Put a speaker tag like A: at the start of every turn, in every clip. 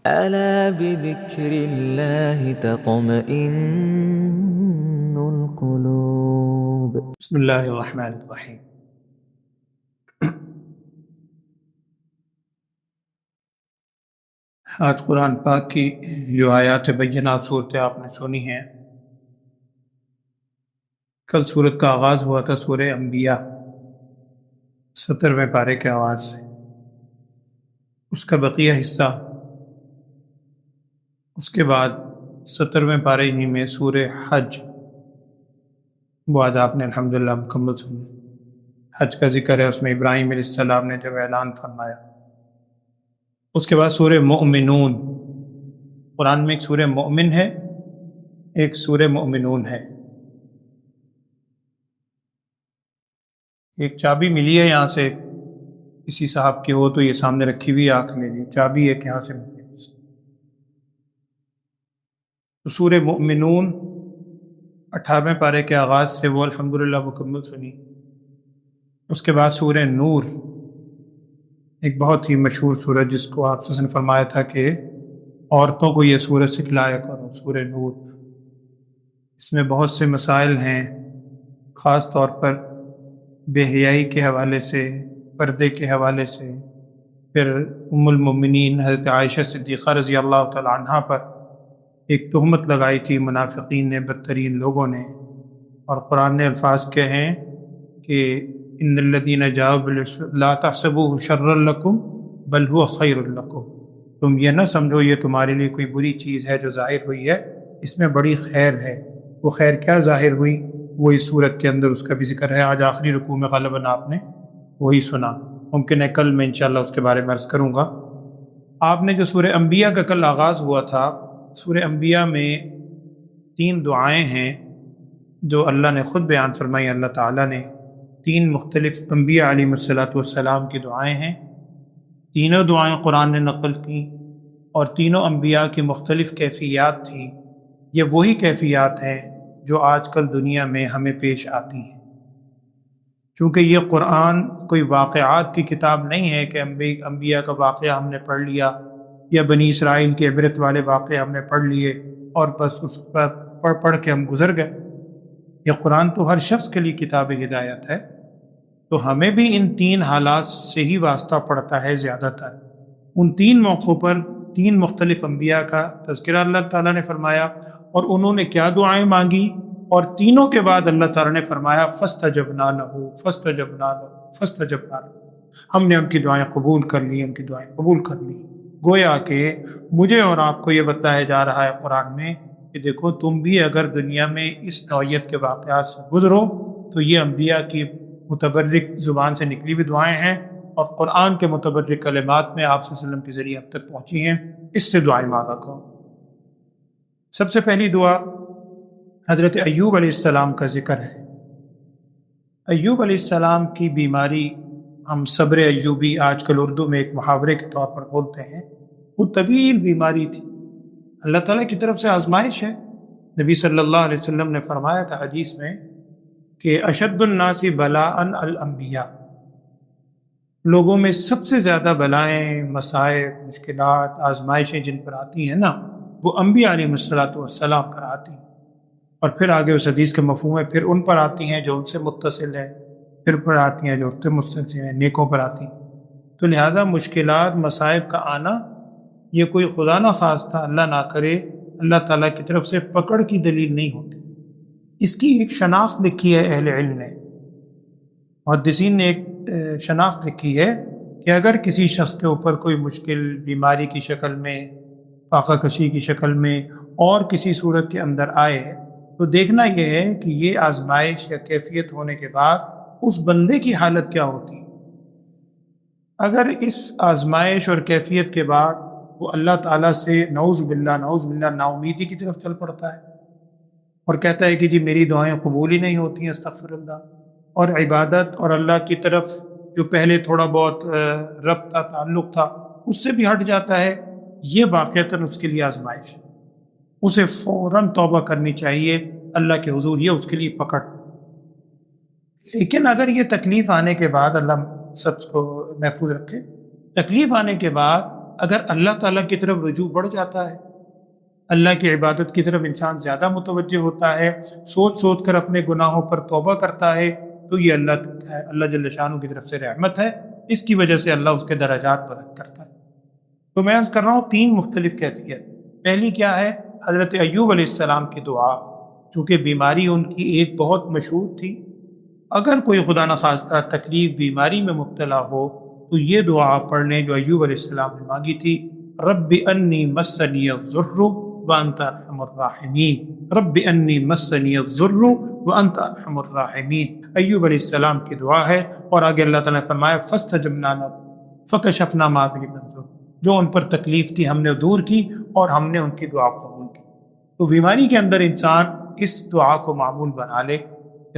A: ألا بذكر الله تطمئن القلوب.
B: بسم اللہ الرحمن الرحیم۔ آج قرآن پاک کی جو آیات بینات صورتیں آپ نے سنی ہیں، کل صورت کا آغاز ہوا تھا سورہ انبیاء 70ویں پارے کے آواز سے۔ اس کا بقیہ حصہ اس کے بعد 70ویں پارے ہی میں سورہ حج، وہ آج آپ نے الحمدللہ مکمل سنی۔ حج کا ذکر ہے، اس میں ابراہیم علیہ السلام نے جب اعلان فرمایا۔ اس کے بعد سورہ مؤمنون، قرآن میں ایک سورہ مؤمن ہے، ایک سورہ مؤمنون ہے۔ ایک چابی ملی ہے یہاں سے، کسی صاحب کی ہو تو یہ سامنے رکھی ہوئی آنکھ لے لی، چابی ایک یہاں سے ملی ہے۔ تو سورہ مؤمنون 18ویں پارے کے آغاز سے وہ الحمدللہ مکمل سنی۔ اس کے بعد سورہ نور، ایک بہت ہی مشہور سورہ جس کو آپ نے فرمایا تھا کہ عورتوں کو یہ سورہ سکھلایا کرو، سورہ نور۔ اس میں بہت سے مسائل ہیں، خاص طور پر بے حیائی کے حوالے سے، پردے کے حوالے سے۔ پھر ام المؤمنین حضرت عائشہ صدیقہ رضی اللہ تعالی عنہ پر ایک تہمت لگائی تھی منافقین نے، بدترین لوگوں نے، اور قرآن نے الفاظ کہے ہیں کہ ان الذین جاءوا لا تحسبوه شرا لکم بل هو خیر لکم، تم یہ نہ سمجھو یہ تمہارے لیے کوئی بری چیز ہے جو ظاہر ہوئی ہے، اس میں بڑی خیر ہے۔ وہ خیر کیا ظاہر ہوئی، وہ اس صورت کے اندر اس کا بھی ذکر ہے۔ آج آخری رکوع میں غالباً آپ نے وہی سنا، ممکن ہے کل میں انشاءاللہ اس کے بارے میں عرض کروں گا۔ آپ نے جو سورہ انبیاء کا کل آغاز ہوا تھا، سورہ انبیاء میں 3 دعائیں ہیں جو اللہ نے خود بیان فرمائی۔ اللہ تعالیٰ نے 3 مختلف انبیاء علیہ السلام کی دعائیں ہیں، تینوں دعائیں قرآن نے نقل کی، اور تینوں انبیاء کی مختلف کیفیات تھیں۔ یہ وہی کیفیات ہیں جو آج کل دنیا میں ہمیں پیش آتی ہیں۔ چونکہ یہ قرآن کوئی واقعات کی کتاب نہیں ہے کہ انبیاء کا واقعہ ہم نے پڑھ لیا، یا بنی اسرائیل کے عبرت والے واقعے ہم نے پڑھ لیے اور بس اس پر پڑھ کے ہم گزر گئے۔ یہ قرآن تو ہر شخص کے لیے کتاب ہدایت ہے، تو ہمیں بھی ان 3 حالات سے ہی واسطہ پڑتا ہے زیادہ تر۔ ان 3 موقعوں پر 3 مختلف انبیاء کا تذکرہ اللہ تعالیٰ نے فرمایا، اور انہوں نے کیا دعائیں مانگی، اور تینوں کے بعد اللہ تعالیٰ نے فرمایا فاستجبنا لہ فاستجبنا لہ فاستجبنا لہ، ہم نے ان کی دعائیں قبول کر لی، ان کی دعائیں قبول کر لی۔ گویا کہ مجھے اور آپ کو یہ بتایا جا رہا ہے قرآن میں کہ دیکھو تم بھی اگر دنیا میں اس نوعیت کے واقعات سے گزرو تو یہ انبیاء کی متبرک زبان سے نکلی ہوئی دعائیں ہیں، اور قرآن کے متبرک کلمات میں آپ صلی اللہ علیہ وسلم کے ذریعے اب تک پہنچی ہیں، اس سے دعائیں مانگا کرو۔ سب سے پہلی دعا حضرت ایوب علیہ السلام کا ذکر ہے۔ ایوب علیہ السلام کی بیماری، ہم صبر ایوبی آج کل اردو میں ایک محاورے کے طور پر بولتے ہیں، وہ طویل بیماری تھی، اللہ تعالیٰ کی طرف سے آزمائش ہے۔ نبی صلی اللہ علیہ وسلم نے فرمایا تھا حدیث میں کہ اشد الناس بلاء الانبیاء، لوگوں میں سب سے زیادہ بلائیں، مصائب، مشکلات، آزمائشیں جن پر آتی ہیں نا، وہ انبیاء علیہ السلام پر آتی ہیں، اور پھر آگے اس حدیث کے مفہوم ہے پھر ان پر آتی ہیں جو ان سے متصل ہیں، پھر پر آتی ہیں جو ان سے متصل ہیں، نیکوں پر آتی ہیں۔ تو لہذا مشکلات، مصائب کا آنا یہ کوئی خدا نہ خواستہ، اللہ نہ کرے، اللہ تعالیٰ کی طرف سے پکڑ کی دلیل نہیں ہوتی۔ اس کی ایک شناخت لکھی ہے اہل علم نے، محدثین نے ایک شناخت لکھی ہے کہ اگر کسی شخص کے اوپر کوئی مشکل بیماری کی شکل میں، فاقہ کشی کی شکل میں، اور کسی صورت کے اندر آئے، تو دیکھنا یہ ہے کہ یہ آزمائش یا کیفیت ہونے کے بعد اس بندے کی حالت کیا ہوتی ہے۔ اگر اس آزمائش اور کیفیت کے بعد وہ اللہ تعالیٰ سے نعوذ باللہ نا امیدی کی طرف چل پڑتا ہے، اور کہتا ہے کہ جی میری دعائیں قبول ہی نہیں ہوتی ہیں، استغفر اللہ، اور عبادت اور اللہ کی طرف جو پہلے تھوڑا بہت ربط تھا، تعلق تھا، اس سے بھی ہٹ جاتا ہے، یہ واقعتاً اس کے لیے آزمائش ہے، اسے فوراً توبہ کرنی چاہیے اللہ کے حضور، یہ اس کے لیے پکڑ۔ لیکن اگر یہ تکلیف آنے کے بعد، اللہ سب کو محفوظ رکھے، تکلیف آنے کے بعد اگر اللہ تعالیٰ کی طرف رجوع بڑھ جاتا ہے، اللہ کی عبادت کی طرف انسان زیادہ متوجہ ہوتا ہے، سوچ سوچ کر اپنے گناہوں پر توبہ کرتا ہے، تو یہ اللہ جل شانہ کی طرف سے رحمت ہے، اس کی وجہ سے اللہ اس کے درجات بلند کرتا ہے۔ تو میں عرض کر رہا ہوں 3 مختلف کیفیت۔ پہلی کیا ہے؟ حضرت ایوب علیہ السلام کی دعا، چونکہ بیماری ان کی ایک بہت مشہور تھی، اگر کوئی خدا نخواستہ تکلیف بیماری میں مبتلا ہو تو یہ دعا پڑھ لیں جو ایوب علیہ السلام نے مانگی تھی، رب انی مسنی الضر وانت ارحم الراحمین، رب انی مسنی الضر وانت ارحم الراحمین۔ ایوب علیہ السلام کی دعا ہے، اور آگے اللہ تعالیٰ نے فرمایا فاستجبنا لہ فکشفنا ما بہم من ضر، جو ان پر تکلیف تھی ہم نے دور کی اور ہم نے ان کی دعا قبول کی۔ تو بیماری کے اندر انسان اس دعا کو معمول بنا لے،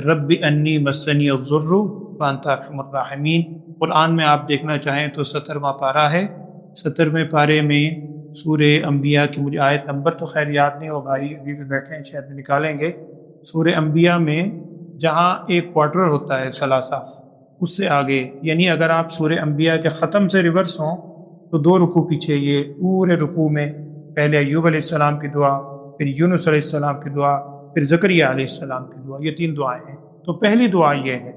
B: رب انی مسنی الضر وانت ارحم الراحمین۔ قرآن میں آپ دیکھنا چاہیں تو 17واں پارہ ہے، 17ویں پارے میں سورہ انبیاء کی، مجھے آیت نمبر تو خیر یاد نہیں ہو بھائی، ابھی بھی بیٹھے ہیں شاید نکالیں گے، سورہ انبیاء میں جہاں ایک کوارٹر ہوتا ہے ثلاثہ، اس سے آگے، یعنی اگر آپ سورہ انبیاء کے ختم سے ریورس ہوں تو 2 رکوع پیچھے، یہ پورے رکوع میں پہلے ایوب علیہ السلام کی دعا، پھر یونس علیہ السلام کی دعا، پھر زکریا علیہ السلام کی دعا، یہ 3 دعائیں ہیں۔ تو پہلی دعا یہ ہے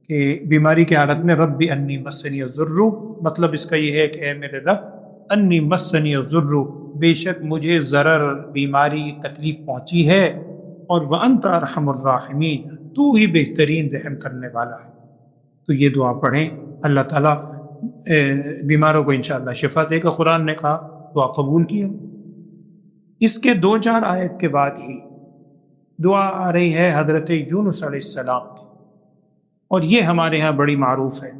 B: کہ بیماری کی حالت میں رب انی مسنی الضر، مطلب اس کا یہ ہے کہ اے میرے رب، انی مسنی الضر، بے شک مجھے ضرر، بیماری، تکلیف پہنچی ہے، اور وانت ارحم الراحمین، تو ہی بہترین رحم کرنے والا ہے۔ تو یہ دعا پڑھیں، اللہ تعالیٰ بیماروں کو انشاءاللہ شفا دے گا۔ قرآن نے کہا دعا قبول کی ہے۔ اس کے 2-4 آیت کے بعد ہی دعا آ رہی ہے حضرت یونس علیہ السلام کی، اور یہ ہمارے ہاں بڑی معروف ہے،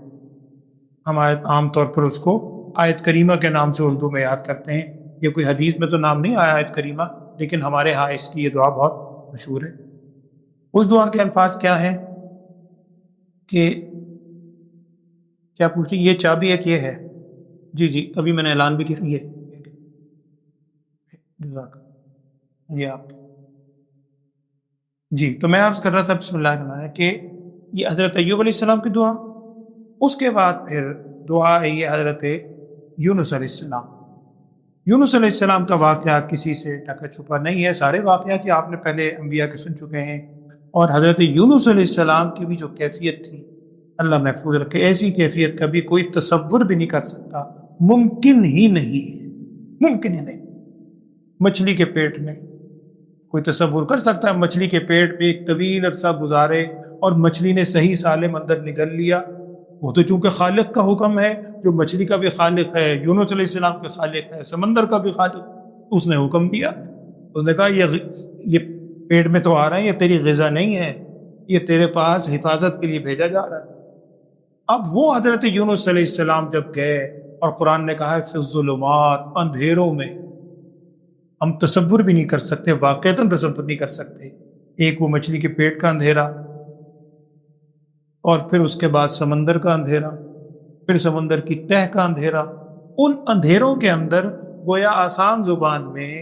B: ہم عام طور پر اس کو آیت کریمہ کے نام سے اردو میں یاد کرتے ہیں، یہ کوئی حدیث میں تو نام نہیں آیا آیت کریمہ، لیکن ہمارے ہاں اس کی یہ دعا بہت مشہور ہے۔ اس دعا کے الفاظ کیا ہیں کہ کیا پوچھ رہی، یہ چابی ایک یہ ہے، جی ابھی میں نے اعلان بھی کیا، یہ آپ جی۔ تو میں عرض کر رہا تھا بسم اللہ الرحمن الرحیم کہ یہ حضرت ایوب علیہ السلام کی دعا، اس کے بعد پھر دعا ہے یہ حضرت یونس علیہ السلام۔ یونس علیہ السلام کا واقعہ کسی سے ڈھکا چھپا نہیں ہے، سارے واقعات یہ آپ نے پہلے انبیاء کے سن چکے ہیں، اور حضرت یونس علیہ السلام کی بھی جو کیفیت تھی، اللہ محفوظ رکھے، ایسی کیفیت کبھی کوئی تصور بھی نہیں کر سکتا، ممکن ہی نہیں ہے، ممکن ہی نہیں۔ مچھلی کے پیٹ میں کوئی تصور کر سکتا ہے مچھلی کے پیٹ میں ایک طویل عرصہ گزارے اور مچھلی نے صحیح سالم اندر نگل لیا؟ وہ تو چونکہ خالق کا حکم ہے، جو مچھلی کا بھی خالق ہے، یونس علیہ السلام کا خالق ہے، سمندر کا بھی خالق، اس نے حکم دیا، اس نے کہا یہ پیٹ میں تو آ رہا ہے، یہ تیری غذا نہیں ہے، یہ تیرے پاس حفاظت کے لیے بھیجا جا رہا ہے۔ اب وہ حضرت یونس علیہ السلام جب گئے، اور قرآن نے کہا ہے فی الظلمات، اندھیروں میں، ہم تصور بھی نہیں کر سکتے، واقعتاً تصور نہیں کر سکتے، ایک وہ مچھلی کے پیٹ کا اندھیرا، اور پھر اس کے بعد سمندر کا اندھیرا، پھر سمندر کی تہہ کا اندھیرا، ان اندھیروں کے اندر گویا آسان زبان میں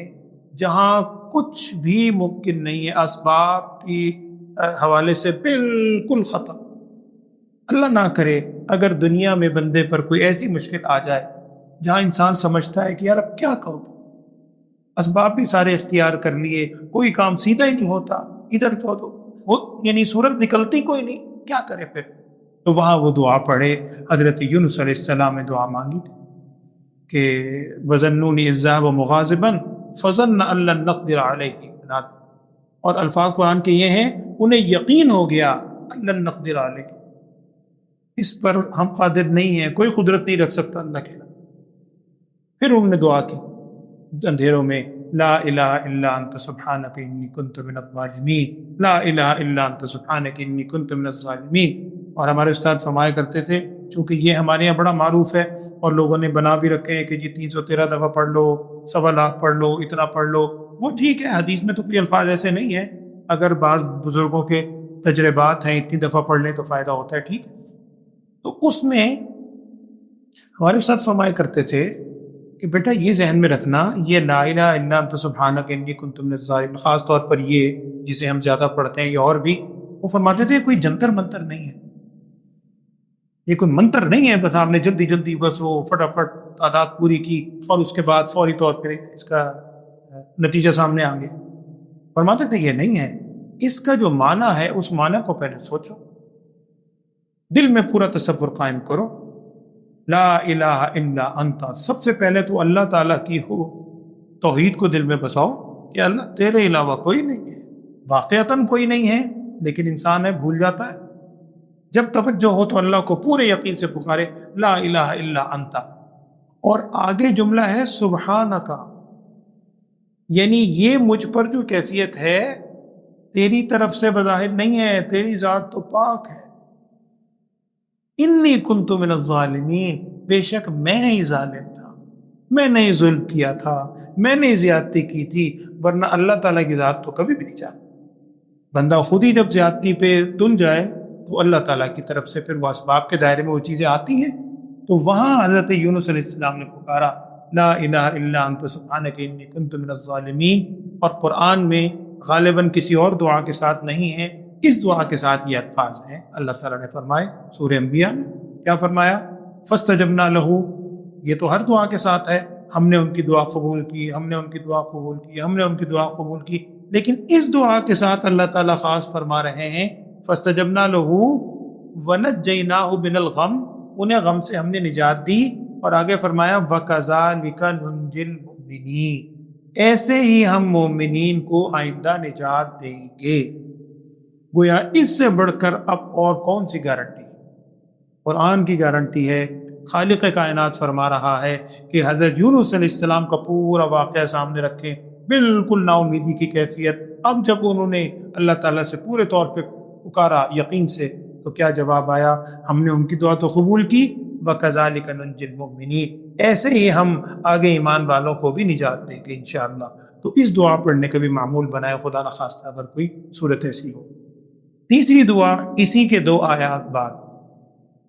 B: جہاں کچھ بھی ممکن نہیں ہے، اسباب کی حوالے سے بالکل ختم۔ اللہ نہ کرے اگر دنیا میں بندے پر کوئی ایسی مشکل آ جائے جہاں انسان سمجھتا ہے کہ یار اب کیا کروں، اسباب بھی سارے اختیار کر لیے، کوئی کام سیدھا ہی نہیں ہوتا، ادھر تو یعنی صورت نکلتی کوئی نہیں، کیا کرے پھر؟ تو وہاں وہ دعا پڑھے، حضرت یونس علیہ السلام نے دعا مانگی کہ وَظَنُّونِ إِذْ ذَهَبَ مُغَاضِبًا فَظَنَّ أَن لَّن نَّقْدِرَ عَلَيْهِ، اور الفاظ قرآن کے یہ ہیں، انہیں یقین ہو گیا أن لَّن نَّقْدِرَ عَلَيْهِ، اس پر ہم قادر نہیں ہیں، کوئی قدرت نہیں رکھ سکتا اللہ کے علاوہ۔ پھر انہوں نے دعا کی اندھیروں میں، لا الہ الا انت سبحانک انی کنت من الظالمین، لا الہ الا انت سبحانک انی کنت من الظالمین۔ اور ہمارے استاد فرمایا کرتے تھے، چونکہ یہ ہمارے یہاں بڑا معروف ہے اور لوگوں نے بنا بھی رکھے ہیں کہ جی 313 دفعہ پڑھ لو، 1.25 لاکھ پڑھ لو، اتنا پڑھ لو، وہ ٹھیک ہے، حدیث میں تو کوئی الفاظ ایسے نہیں ہیں، اگر بعض بزرگوں کے تجربات ہیں اتنی دفعہ پڑھ لیں تو فائدہ ہوتا ہے، ٹھیک ہے۔ تو اس میں ہمارے استاد فرمایا کرتے تھے کہ بیٹا یہ ذہن میں رکھنا، یہ لا الہ الا انت سبحانک انی کنت من الظالمین، خاص طور پر یہ جسے ہم زیادہ پڑھتے ہیں، یہ اور بھی، وہ فرماتے تھے کوئی جنتر منتر نہیں ہے، یہ کوئی منتر نہیں ہے بس آپ نے جلدی جلدی بس وہ فٹافٹ تعداد پوری کی اور اس کے بعد فوری طور پہ اس کا نتیجہ سامنے آ گیا۔ فرماتے تھے یہ نہیں ہے، اس کا جو معنی ہے اس معنی کو پہلے سوچو، دل میں پورا تصور قائم کرو، لا الہ الا انت، سب سے پہلے تو اللہ تعالیٰ کی ہو توحید کو دل میں بساؤ کہ اللہ تیرے علاوہ کوئی نہیں ہے، واقعتاً کوئی نہیں ہے، لیکن انسان ہے بھول جاتا ہے۔ جب توجہ ہو تو اللہ کو پورے یقین سے پکارے، لا الہ الا انت، اور آگے جملہ ہے سبحانک، یعنی یہ مجھ پر جو کیفیت ہے تیری طرف سے بظاہر نہیں ہے، تیری ذات تو پاک ہے۔ انی کنت من الظالمین، بے شک میں ہی ظالم تھا، میں نے ہی ظلم کیا تھا، میں نے ہی زیادتی کی تھی، ورنہ اللہ تعالیٰ کی ذات تو کبھی بھی نہیں چاہتا۔ بندہ خود ہی جب زیادتی پہ تل جائے تو اللہ تعالیٰ کی طرف سے پھر وہ اسباب کے دائرے میں وہ چیزیں آتی ہیں۔ تو وہاں حضرت یونس علیہ السلام نے پکارا لا الہ الا انت سبحانک انی کنت من الظالمین، اور قرآن میں غالباً کسی اور دعا کے ساتھ نہیں ہے، اس دعا کے ساتھ یہ الفاظ ہیں۔ اللہ تعالیٰ نے فرمائے سورہ انبیاء میں کیا فرمایا؟ فاستجبنا لہ، یہ تو ہر دعا کے ساتھ ہے، ہم نے ان کی دعا قبول کی، ہم نے ان کی دعا قبول کی، ہم نے ان کی دعا قبول کی، لیکن اس دعا کے ساتھ اللہ تعالیٰ خاص فرما رہے ہیں فاستجبنا لہ ونجیناہ من الغم، انہیں غم سے ہم نے نجات دی، اور آگے فرمایا وکذالک ننجی المؤمنین، ایسے ہی ہم مومنین کو آئندہ نجات دیں گے۔ گویا اس سے بڑھ کر اب اور کون سی گارنٹی؟ قرآن کی گارنٹی ہے، خالق کائنات فرما رہا ہے کہ حضرت یونس علیہ السلام کا پورا واقعہ سامنے رکھیں، بالکل نا امیدی کی کیفیت۔ اب جب انہوں نے اللہ تعالیٰ سے پورے طور پہ پکارا یقین سے تو کیا جواب آیا؟ ہم نے ان کی دعا تو قبول کی، وَكَذَلِكَ نُنْجِي الْمُؤْمِنِينَ، ایسے ہی ہم آگے ایمان والوں کو بھی نجات دیں گے انشاءاللہ۔ تو اس دعا پڑھنے کا بھی معمول بنائے، خدا نخواستہ اگر کوئی صورت ایسی ہو۔ تیسری دعا اسی کے 2 آیات بعد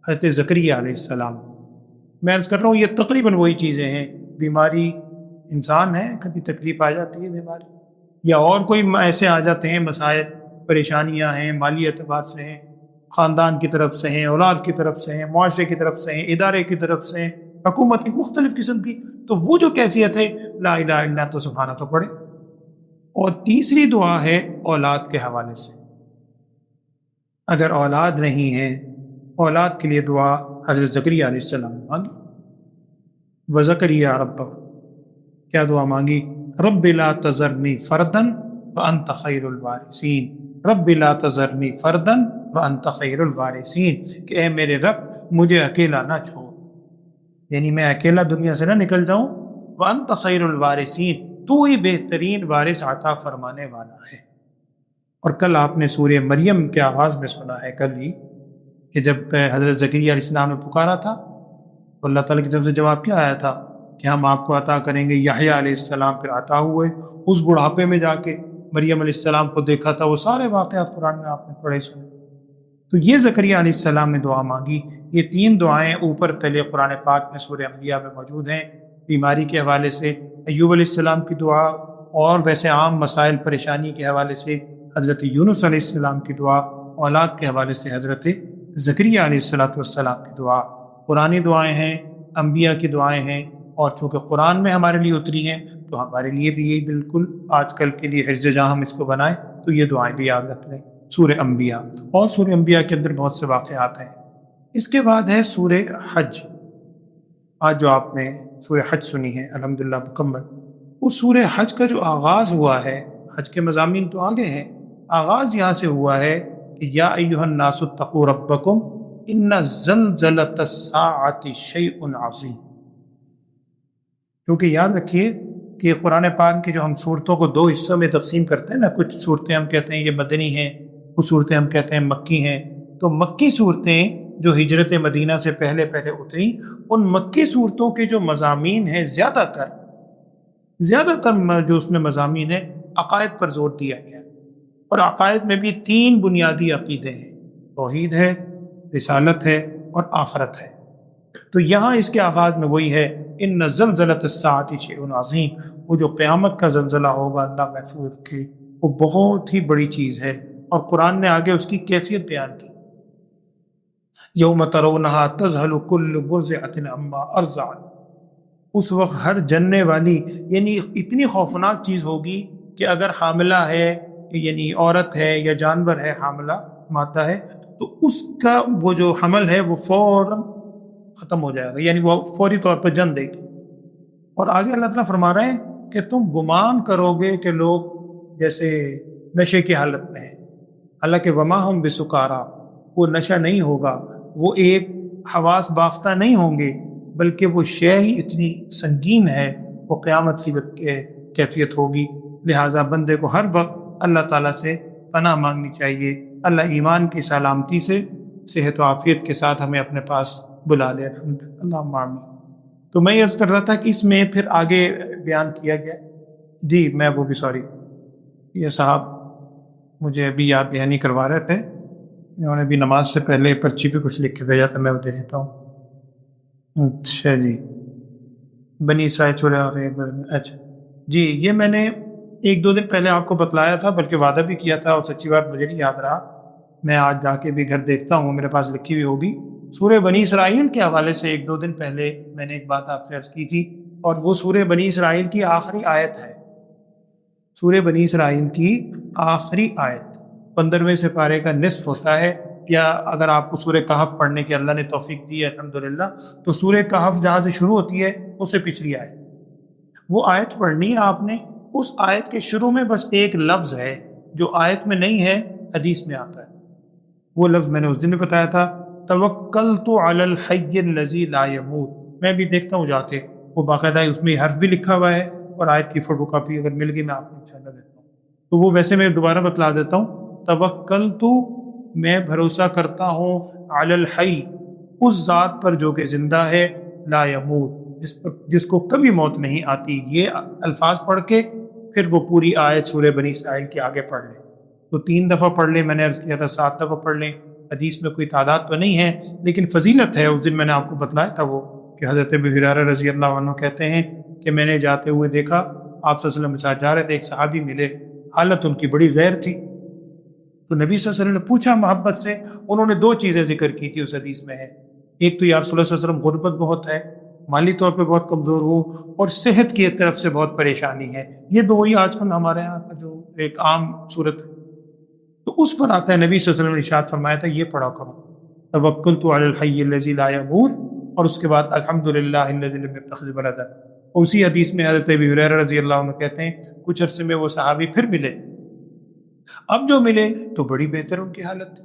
B: حضرت زکریا علیہ السلام، میں عرض کر رہا ہوں یہ تقریباً وہی چیزیں ہیں، بیماری انسان ہے، کبھی تکلیف آ جاتی ہے بیماری، یا اور کوئی ایسے آ جاتے ہیں مسائل، پریشانیاں ہیں، مالی اعتبار سے ہیں، خاندان کی طرف سے ہیں، اولاد کی طرف سے ہیں، معاشرے کی طرف سے ہیں، ادارے کی طرف سے ہیں، حکومت کی مختلف قسم کی، تو وہ جو کیفیت ہے لا الہ الا انت سبحانک تو پڑھے۔ اور تیسری دعا ہے اولاد کے حوالے سے، اگر اولاد نہیں ہے، اولاد کے لیے دعا حضرت زکریا علیہ السلام نے مانگی، وزکریا ربہ، کیا دعا مانگی؟ رب لا تذرنی فردا وانت خیر الوارثین، رب لا تذرنی فردا وانت خیر الوارثین، کہ اے میرے رب مجھے اکیلا نہ چھوڑ، یعنی میں اکیلا دنیا سے نہ نکل جاؤں، وانت خیر الوارثین، تو ہی بہترین وارث عطا فرمانے والا ہے۔ اور کل آپ نے سورہ مریم کے آغاز میں سنا ہے کل ہی کہ جب حضرت زکریا علیہ السلام نے پکارا تھا تو اللہ تعالیٰ کی طرف سے جواب کیا آیا تھا کہ ہم آپ کو عطا کریں گے یحییٰ علیہ السلام، پھر عطا ہوئے۔ اس بڑھاپے میں جا کے مریم علیہ السلام کو دیکھا تھا، وہ سارے واقعات قرآن میں آپ نے پڑھے سنے۔ تو یہ زکریا علیہ السلام نے دعا مانگی۔ یہ 3 دعائیں اوپر پہلے قرآن پاک میں سورہ انبیاء میں موجود ہیں، بیماری کے حوالے سے ایوب علیہ السلام کی دعا، اور ویسے عام مسائل پریشانی کے حوالے سے حضرت یونس علیہ السلام کی دعا، اولاد کے حوالے سے حضرت زکریا علیہ السلام کی دعا۔ قرآنی دعائیں ہیں، انبیاء کی دعائیں ہیں، اور چونکہ قرآن میں ہمارے لیے اتری ہیں تو ہمارے لیے بھی یہی بالکل آج کل کے لیے حرز جہاں ہم اس کو بنائیں تو یہ دعائیں بھی یاد رکھ لیں۔ سورہ انبیاء، اور سورہ انبیاء کے اندر بہت سے واقعات ہیں۔ اس کے بعد ہے سورہ حج، آج جو آپ نے سورہ حج سنی ہے الحمدللہ مکمل، اس سورہ حج کا جو آغاز ہوا ہے، حج کے مضامین تو آگے ہیں، آغاز یہاں سے ہوا ہے کہ یا ایھا الناس اتقوا ربکم ان زلزلۃ الساعۃ شیء عظیم، کیونکہ یاد رکھیے کہ قرآن پاک کی جو ہم صورتوں کو 2 حصوں میں تقسیم کرتے ہیں نا، کچھ صورتیں ہم کہتے ہیں یہ مدنی ہیں، کچھ صورتیں ہم کہتے ہیں مکی ہیں، تو مکی صورتیں جو ہجرت مدینہ سے پہلے اتری، ان مکی صورتوں کے جو مضامین ہیں زیادہ تر جو اس میں مضامین ہیں عقائد پر زور دیا گیا، اور عقائد میں بھی 3 بنیادی عقیدے ہیں، توحید ہے، رسالت ہے، اور آخرت ہے۔ تو یہاں اس کے آغاز میں وہی ہے ان زلزلۃ الساعۃ شیء عظیم، وہ جو قیامت کا زلزلہ ہوگا، اللہ محفوظ رکھے، وہ بہت ہی بڑی چیز ہے، اور قرآن نے آگے اس کی کیفیت بیان کی۔ یوم ترونہا تذہل کل مرضعۃ عما ارضعت، اس وقت ہر جننے والی، یعنی اتنی خوفناک چیز ہوگی کہ اگر حاملہ ہے، یعنی عورت ہے یا جانور ہے حاملہ ماتا ہے، تو اس کا وہ جو حمل ہے وہ فوراً ختم ہو جائے گا، یعنی وہ فوری طور پر جن دے گی۔ اور آگے اللہ تعالیٰ فرما رہے ہیں کہ تم گمان کرو گے کہ لوگ جیسے نشے کی حالت میں ہیں، اللہ کے وما ہم بسکارا، وہ نشہ نہیں ہوگا، وہ ایک حواس باختہ نہیں ہوں گے، بلکہ وہ شے ہی اتنی سنگین ہے، وہ قیامت کی کیفیت ہوگی۔ لہٰذا بندے کو ہر وقت اللہ تعالیٰ سے پناہ مانگنی چاہیے، اللہ ایمان کی سلامتی سے صحت و عافیت کے ساتھ ہمیں اپنے پاس بلا لے، اللہ آمین۔ تو میں یہ عرض کر رہا تھا کہ اس میں پھر آگے بیان کیا گیا، جی میں وہ بھی سوری، یہ صاحب مجھے ابھی یاد دہانی کروا رہے تھے، انہوں نے بھی نماز سے پہلے پرچی پہ کچھ لکھ کے بھیجا تھا، میں وہ دے دیتا ہوں۔ اچھا جی، بنی اسرائیل چھوڑے اور اچھا جی، یہ میں نے ایک دو دن پہلے آپ کو بتلایا تھا، بلکہ وعدہ بھی کیا تھا، اور سچی بات مجھے نہیں یاد رہا، میں آج جا کے بھی گھر دیکھتا ہوں، میرے پاس لکھی ہوئی ہوگی۔ سورہ بنی اسرائیل کے حوالے سے ایک دو دن پہلے میں نے ایک بات آپ سے عرض کی تھی، اور وہ سورہ بنی اسرائیل کی آخری آیت ہے، سورہ بنی اسرائیل کی آخری آیت 15ویں سپارے کا نصف ہوتا ہے، یا اگر آپ کو سورہ کہف پڑھنے کی اللہ نے توفیق دی ہے الحمدللہ، تو سورہ کہف جہاں سے شروع ہوتی ہے اس سے پچھلی آیت، وہ آیت پڑھنی ہے آپ نے۔ اس آیت کے شروع میں بس ایک لفظ ہے جو آیت میں نہیں ہے، حدیث میں آتا ہے، وہ لفظ میں نے اس دن میں بتایا تھا، توکلت علی الحی الذی لا یموت۔ میں بھی دیکھتا ہوں جا کے، وہ باقاعدہ اس میں حرف بھی لکھا ہوا ہے، اور آیت کی فوٹو کاپی اگر مل گئی میں آپ کو انشاءاللہ دیتا ہوں، تو وہ ویسے میں دوبارہ بتلا دیتا ہوں۔ توکلت، میں بھروسہ کرتا ہوں، علی الحی، اس ذات پر جو کہ زندہ ہے، لا یموت، جس کو کبھی موت نہیں آتی۔ یہ الفاظ پڑھ کے پھر وہ پوری آیت سورہ بنی اسرائیل کی آگے پڑھ لیں، تو 3 دفعہ پڑھ لیں، میں نے عرض کیا تھا 7 دفعہ پڑھ لیں، حدیث میں کوئی تعداد تو نہیں ہے، لیکن فضیلت ہے۔ اس دن میں نے آپ کو بتلایا تھا وہ کہ حضرت ابو ہریرہ رضی اللہ عنہ کہتے ہیں کہ میں نے جاتے ہوئے دیکھا، آپ صلی اللہ علیہ وسلم کے ساتھ جا رہے تھے، ایک صحابی ملے، حالت ان کی بڑی غیر تھی، تو نبی صلی اللہ علیہ وسلم نے پوچھا محبت سے، انہوں نے 2 چیزیں ذکر کی تھی، اس حدیث میں ہے، ایک تو یا رسول اللہ صلی اللہ علیہ وسلم غربت بہت ہے، مالی طور پہ بہت کمزور ہوں، اور صحت کی طرف سے بہت پریشانی ہے، یہ دو ہی آج کل ہمارے یہاں کا جو ایک عام صورت ہے، تو اس پر آتا ہے نبی صلی اللہ علیہ وسلم نے ارشاد فرمایا تھا یہ پڑھا کرو، توکلت علی الحی الذی لا یموت، اور اس کے بعد الحمدللہ الذی لم یتخذ ولدا۔ اسی حدیث میں حضرت ابو ہریرہ رضی اللہ عنہ کہتے ہیں کچھ عرصے میں وہ صحابی پھر ملے، اب جو ملے تو بڑی بہتر ان کی حالت تھی،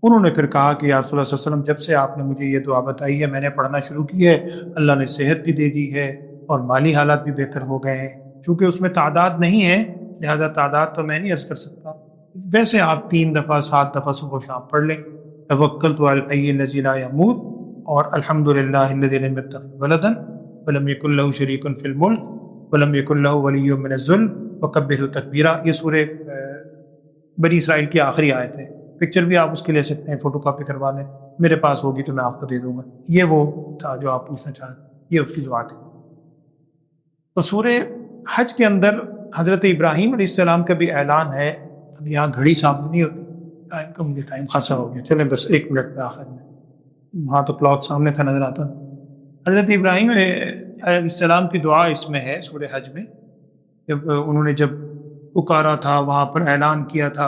B: انہوں نے پھر کہا کہ یا رسول اللہ صلی اللہ علیہ وسلم، جب سے آپ نے مجھے یہ دعا بتائی ہے میں نے پڑھنا شروع کی ہے، اللہ نے صحت بھی دے دی ہے اور مالی حالات بھی بہتر ہو گئے ہیں، چونکہ اس میں تعداد نہیں ہے لہذا تعداد تو میں نہیں عرض کر سکتا، ویسے آپ 3 دفعہ 7 دفعہ صبح و شام پڑھ لیں، توکلت علی الحی الذی لا یموت، اور الحمدللہ الذی لم یتخذ ولدا ولم یکن لہ شریک فی الملک ولم یکن لہ ولی من الذل وکبرہ تکبیرا۔ یہ سورہ بنی اسرائیل کی آخری آیت ہے، پکچر بھی آپ اس کے لے سکتے ہیں، فوٹو کاپی کروا لیں، میرے پاس ہوگی تو میں آپ کو دے دوں گا۔ یہ وہ تھا جو آپ پوچھنا چاہتے، یہ اس کی دعا تھی۔ تو سورہ حج کے اندر حضرت ابراہیم علیہ السلام کا بھی اعلان ہے، اب یہاں گھڑی سامنے نہیں ہوتی، ٹائم کا مجھے ٹائم خاصا ہو گیا، چلیں بس 1 منٹ میں آخر میں، وہاں تو کلاک سامنے تھا نظر آتا۔ حضرت ابراہیم علیہ السلام کی دعا اس میں ہے سورہ حج میں، جب انہوں نے جب پکارا تھا وہاں پر اعلان کیا تھا،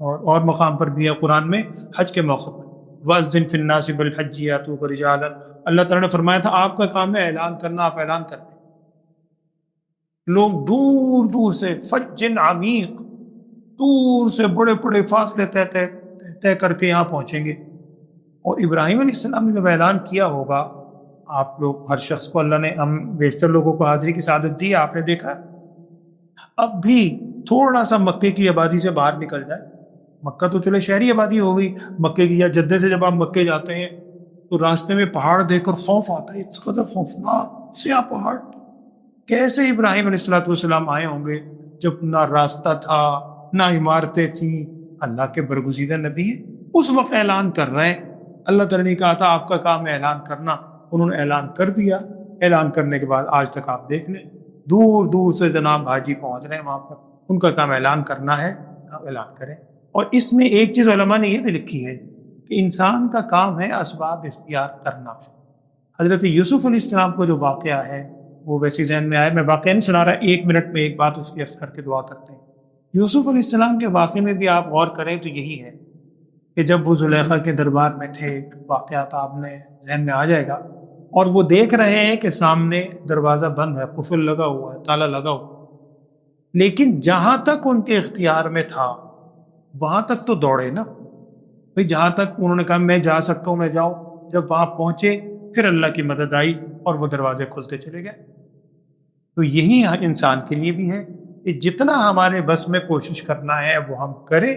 B: اور مقام پر بھی ہے قرآن میں حج کے موقع پر، وَأَذِّن فِي النَّاسِ بِالْحَجِّ يَأْتُوكَ رِجَالًا، اللہ تعالیٰ نے فرمایا تھا آپ کا کام ہے اعلان کرنا، آپ اعلان کرتے ہیں، لوگ دور دور سے، فجن عمیق، دور سے بڑے بڑے فاصلے طے کر کے یہاں پہنچیں گے، اور ابراہیم علیہ السلام نے جب اعلان کیا ہوگا، آپ لوگ ہر شخص کو اللہ نے، ہم بیشتر لوگوں کو حاضری کی سعادت دی، آپ نے دیکھا اب بھی تھوڑا سا مکے کی آبادی سے باہر نکل جائے، مکہ تو چلے شہری آبادی ہو گئی، مکے کی یا جدے سے جب آپ مکے جاتے ہیں تو راستے میں پہاڑ دیکھ کر خوف آتا ہے، اس قدر خوفناک سیاہ پہاڑ، کیسے ابراہیم علیہ السلام آئے ہوں گے جب نہ راستہ تھا نہ عمارتیں تھیں، اللہ کے برگزیدہ نبی ہیں، اس وقت اعلان کر رہے ہیں، اللہ تعالیٰ نے کہا تھا آپ کا کام ہے اعلان کرنا، انہوں نے اعلان کر دیا، اعلان کرنے کے بعد آج تک آپ دیکھ لیں دور دور سے جناب حاجی پہنچ رہے ہیں وہاں پر، ان کا کام اعلان کرنا ہے، آپ اعلان کریں۔ اور اس میں ایک چیز علماء نے یہ بھی لکھی ہے کہ انسان کا کام ہے اسباب اختیار کرنا۔ حضرت یوسف علیہ السلام کو جو واقعہ ہے وہ ویسے ذہن میں آیا، میں واقعہ نہیں سنا رہا، 1 منٹ میں ایک بات اس کی عرض کر کے دعا کرتے ہیں۔ یوسف علیہ السلام کے واقعے میں بھی آپ غور کریں تو یہی ہے کہ جب وہ زلیخا کے دربار میں تھے، واقعات آپ نے ذہن میں آ جائے گا، اور وہ دیکھ رہے ہیں کہ سامنے دروازہ بند ہے، قفل لگا ہوا ہے، تالا لگا ہوا ہے، لیکن جہاں تک ان کے اختیار میں تھا وہاں تک تو دوڑے نا بھئی، جہاں تک انہوں نے کہا میں جا سکتا ہوں میں جاؤں، جب وہاں پہنچے پھر اللہ کی مدد آئی اور وہ دروازے کھلتے چلے گئے۔ تو یہی انسان کے لیے بھی ہے کہ جتنا ہمارے بس میں کوشش کرنا ہے وہ ہم کریں،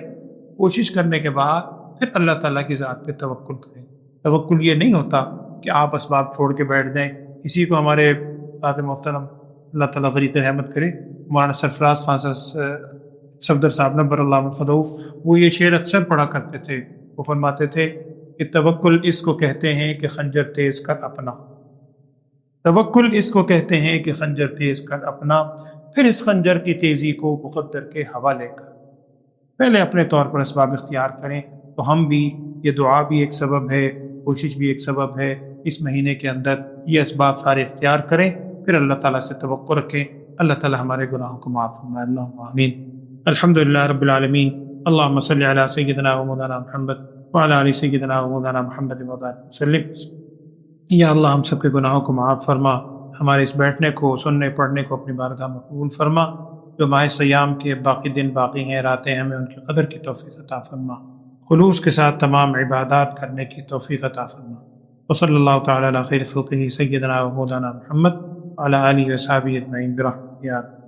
B: کوشش کرنے کے بعد پھر اللہ تعالیٰ کی ذات پہ توکل کریں۔ توکل یہ نہیں ہوتا کہ آپ اسباب چھوڑ کے بیٹھ جائیں۔ اسی کو ہمارے قاضی محترم اللہ تعالیٰ غریق رحمت کرے مولانا سرفراز خان صفدر صاحب نبر اللہ مدخلہ، وہ یہ شعر اکثر پڑھا کرتے تھے۔ وہ فرماتے تھے کہ توکل اس کو کہتے ہیں کہ خنجر تیز کر اپنا، توکل اس کو کہتے ہیں کہ خنجر تیز کر اپنا، پھر اس خنجر کی تیزی کو مقدر کے حوالے کر۔ پہلے اپنے طور پر اسباب اختیار کریں تو ہم بھی، یہ دعا بھی ایک سبب ہے، کوشش بھی ایک سبب ہے، اس مہینے کے اندر یہ اسباب سارے اختیار کریں، پھر اللہ تعالیٰ سے توقع رکھیں۔ اللہ تعالیٰ ہمارے گناہوں کو معاف فرمائے، اللہم آمین۔ الحمدللہ رب العالمین، اللہم صلی علی سیدنا و مولانا محمد وعلی آل سیدنا و مولانا محمد وبارک وسلم۔ یا اللہ ہم سب کے گناہوں کو معاف فرما، ہمارے اس بیٹھنے کو، سننے پڑھنے کو اپنی بارگاہ میں قبول فرما۔ جو ماہ سیام کے باقی دن باقی ہیں، راتیں، ہمیں ان کی قدر کی توفیق عطا فرما، خلوص کے ساتھ تمام عبادات کرنے کی توفیق عطا فرما۔ وصلی اللہ تعالی علی خیر خلقہ سیدنا و مولانا محمد وعلی آلہ وصحبہ اجمعین برحمتہ یا رب۔